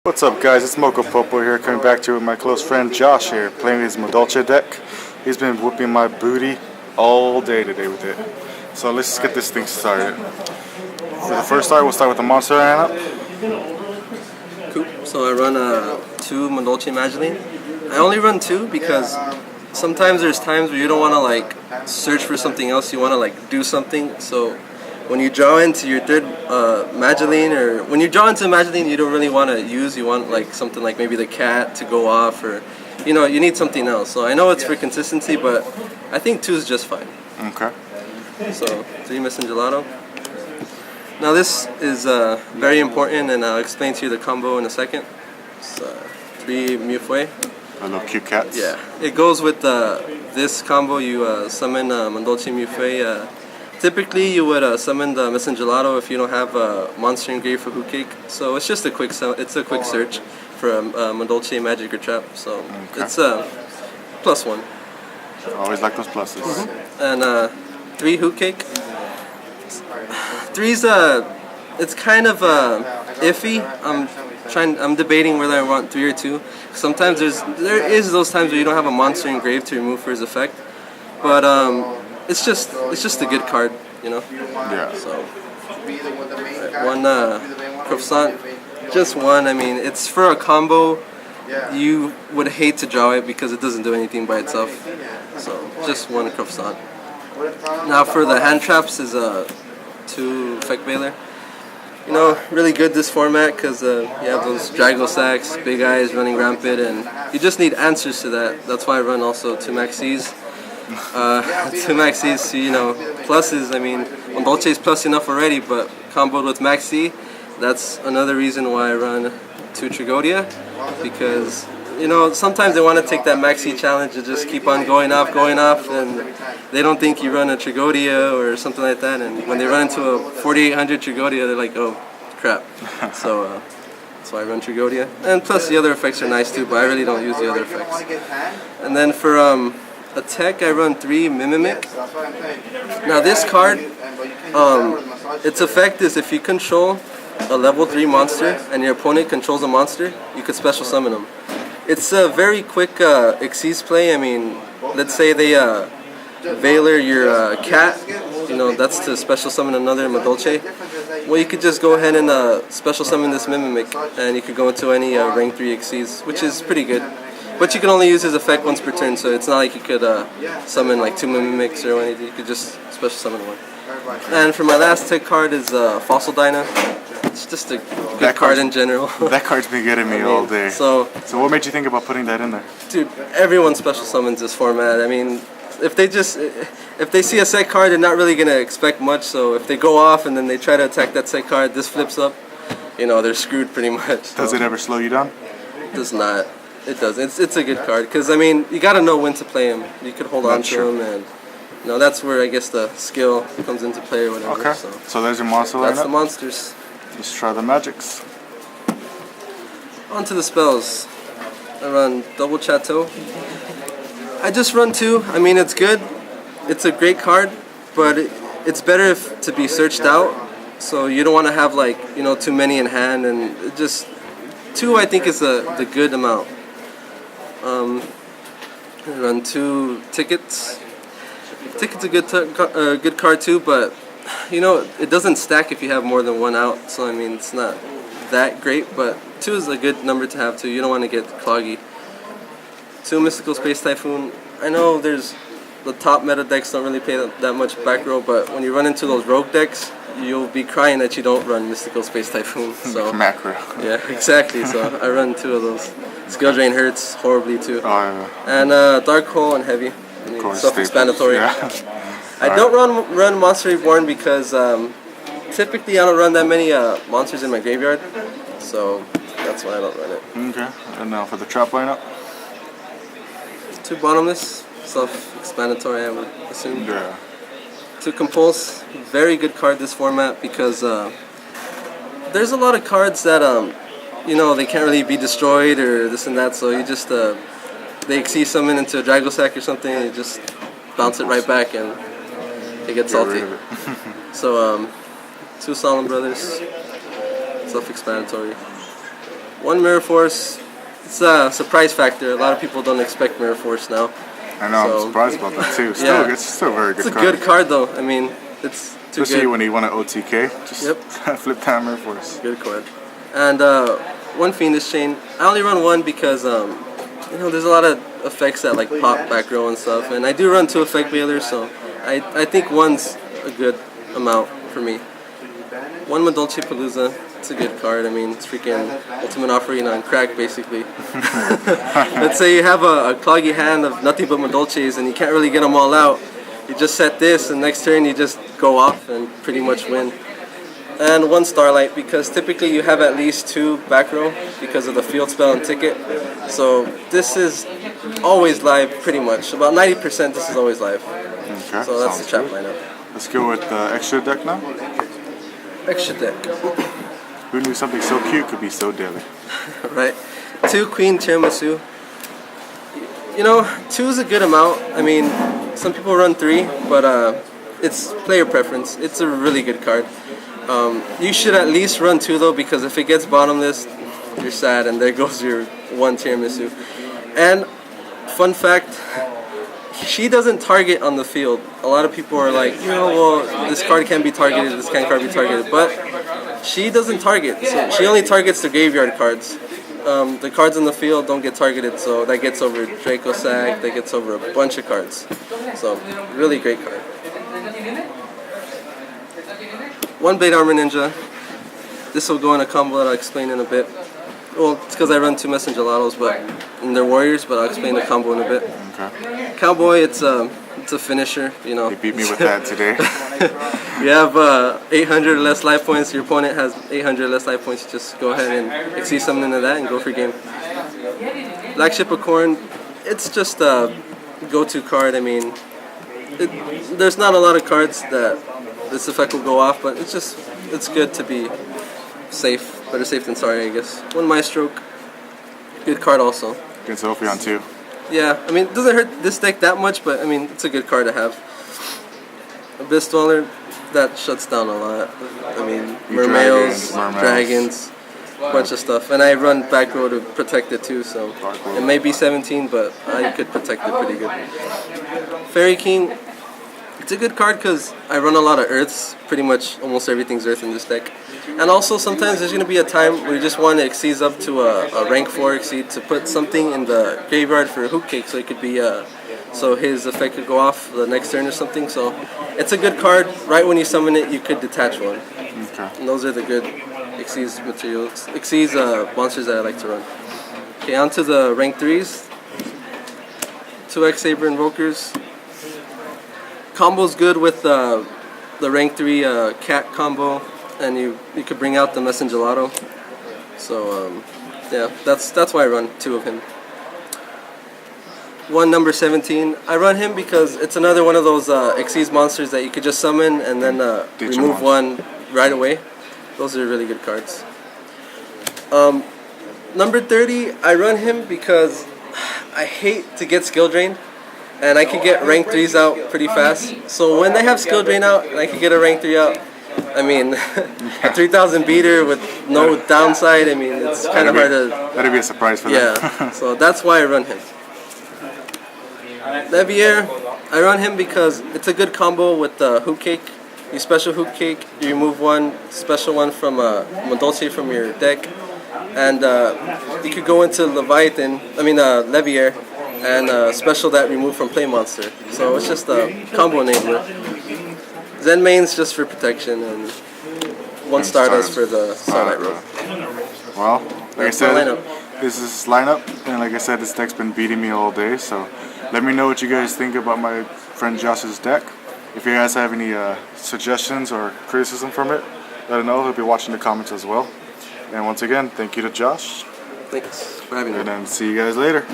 What's up, guys? It's Moco Popo here, coming back to you with my close friend Josh here, playing his madolche deck. He's been whooping my booty all day today with it. So let's just get this thing started. For the first start, we'll start with the monster lineup. Cool. So I run two madolche madolche. I only run two because sometimes there's times where you don't want to like search for something else. You want to like do something. So when you draw into your third madolche, or when you draw into a madolche you don't really want to use, you want like something like maybe the cat to go off, or you know, you need something else. So I know it's for consistency, but I think two is just fine. Okay. So 3 missing gelato. Now this is very important, and I'll explain to you the combo in a second. It's 3 Mufue. The little cute cats. Yeah, it goes with this combo. You summon madolche Mufue. Typically, you would summon the missing gelato if you don't have a monster engraved for Hoot Cake. So it's just a quick search for a madolche magic or trap. So it's +1. Always like those pluses. And 3 Hoot Cake. 3's it's kind of iffy. I'm debating whether I want 3 or 2. Sometimes there is those times where you don't have a monster engraved to remove for his effect, but it's just a good card, you know. Yeah. So right, one croissant, just one. I mean, it's for a combo. You would hate to draw it because it doesn't do anything by itself. So just one croissant. Now for the hand traps is 2 effect Baylor. You know, really good this format because you have those Drago sacks, big eyes running rampant, and you just need answers to that. That's why I run also 2 Maxis. 2 Maxis, you know, pluses. I mean, madolche is plus enough already, but comboed with Maxi, that's another reason why I run 2 Trigodia, because you know, sometimes they want to take that Maxi challenge and just keep on going off, and they don't think you run a Trigodia or something like that, and when they run into a 4800 Trigodia, they're like, oh, crap. So that's why I run Trigodia. And plus the other effects are nice too, but I really don't use the other effects. And then for attack, I run 3 Mimimic. Now this card, its effect is if you control a level 3 monster and your opponent controls a monster, you could special summon them. It's a very quick Xyz play. I mean, let's say they Baylor your cat, you know, that's to special summon another madolche. Well, you could just go ahead and special summon this Mimimic, and you could go into any rank 3 Xyz, which is pretty good. But you can only use his effect once per turn, so it's not like you could summon like 2 Mimimics or anything. You could just special summon one. And for my last tech card is Fossil Dyna. It's just a good card in general. That card's been getting me all day. So what made you think about putting that in there? Dude, everyone special summons this format. I mean, if they see a set card, they're not really gonna expect much. So if they go off and then they try to attack that set card, this flips up, you know, they're screwed pretty much. So. Does it ever slow you down? It does not. It does. It's a good card because I mean, you gotta know when to play him. You could hold on to him, and you know, that's where I guess the skill comes into play or whatever. Okay. So there's your monster lineup. That's the monsters. Let's try the magics. On to the spells. I run double Chateau. I just run 2. I mean, it's good. It's a great card, but it's better if to be searched out. So you don't want to have like, you know, too many in hand, and it just 2 I think is the good amount. I run 2 tickets. Ticket's a good card too, but you know, it doesn't stack if you have more than 1 out, so I mean, it's not that great, but 2 is a good number to have too. You don't want to get cloggy. 2 Mystical Space Typhoon. I know there's the top meta decks don't really pay that much back row, but when you run into those rogue decks, you'll be crying that you don't run Mystical Space Typhoon. So macro. Yeah, exactly. So I run 2 of those. Skill Drain hurts horribly too. Oh yeah. And Dark Hole and Heavy. I mean, self-explanatory. Yeah. I don't run Monster Reborn because typically I don't run that many monsters in my graveyard, so that's why I don't run it. Okay, and now for the trap lineup? 2 Bottomless, self-explanatory I would assume. Yeah. 2 Compulse, very good card this format because there's a lot of cards that you know, they can't really be destroyed or this and that, so you just they Xyz summon into a Drago sack or something, and you just bounce it right back and it gets salty. So 2 Solemn Brothers, self-explanatory. One Mirror Force. It's a surprise factor. A lot of people don't expect Mirror Force now. I know, So, I'm surprised about that too. It's still a very good It's a card. good card though. I mean, it's too Especially good. when you want an OTK, just Yep. flip down Mirror Force. Good card. And one Fiendish Chain. I only run one because you know, there's a lot of effects that like pop back row and stuff, and I do run 2 effect veilers, so I think one's a good amount for me. One Madolche Palooza. It's a good card. I mean, it's freaking Ultimate Offering on crack, basically. Let's say you have a cloggy hand of nothing but Madolches and you can't really get them all out. You just set this, and next turn you just go off and pretty much win. And one Starlight, because typically you have at least 2 back row because of the field spell and ticket. So this is always live, pretty much. About 90% this is always live. Okay, So that's the trap good. lineup. Let's go with the extra deck now. Extra deck. Who knew something so cute could be so deadly? Right. 2 Queen Tiramisu. You know, 2 is a good amount. I mean, some people run 3, but it's player preference. It's a really good card. You should at least run 2 though, because if it gets bottomless, you're sad, and there goes your 1 Tiramisu. And fun fact, she doesn't target on the field. A lot of people are like, you know, well, this card can be targeted, this card can't be targeted, but she doesn't target. So she only targets the graveyard cards. The cards in the field don't get targeted, so that gets over Draco Sag, that gets over a bunch of cards. So, really great card. One Blade Armor Ninja. This will go in a combo that I'll explain in a bit. Well, it's because I run 2 Messengelados, and they're warriors, but I'll explain the combo in a bit. Okay. Cowboy, it's a finisher, you know. You beat me with that today. You have 800 or less life points. Your opponent has 800 or less life points. Just go ahead and exceed something into that and go for game. Black Ship of Corn, it's just a go-to card. I mean, there's not a lot of cards that this effect will go off, but it's good to be safe. Better safe than sorry, I guess. One Maestro, good card also. Against Ophion too. Yeah, I mean, it doesn't hurt this deck that much, but I mean, it's a good card to have. Abyss Dweller, that shuts down a lot. I mean, Mermails, Dragons, a bunch of stuff. And I run back row to protect it too, so it may be 17, but I could protect it pretty good. Fairy King, it's a good card because I run a lot of Earths. Pretty much almost everything's Earth in this deck. And also sometimes there's going to be a time where you just want to exceed up to a rank 4 exceed to put something in the graveyard for a Hoop Cake, so it could be so his effect could go off the next turn or something. So it's a good card. Right when you summon it, you could detach one. Okay. And those are the good exceeds materials, exceeds monsters that I like to run. Okay, on to the rank 3s. 2x Saber Invokers. Combo's good with the rank 3 cat combo, and you could bring out the Messengelato. So yeah, that's why I run 2 of him. One number 17. I run him because it's another one of those Xyz monsters that you could just summon and then remove one right away. Those are really good cards. Number 30. I run him because I hate to get skill drained, and I could get rank 3s out pretty fast. So when they have skill drain out and I could get a rank 3 out, I mean, a 3000 beater with no downside, I mean, it's kind of hard to... That'd be a surprise for them. Yeah, so that's why I run him. Levier, I run him because it's a good combo with the Hoop Cake. You special Hoop Cake, you remove one special one from madolche from your deck, and you could go into Levier, and special that remove from play monster. So it's just a combo enabler. Zen Main's just for protection, and one Stardust for the Starlight Road. Well, like I said, this is lineup, and like I said, this deck's been beating me all day, so let me know what you guys think about my friend Josh's deck. If you guys have any suggestions or criticism from it, let him know. He'll be watching the comments as well. And once again, thank you to Josh. Thanks for having me. And then see you guys later.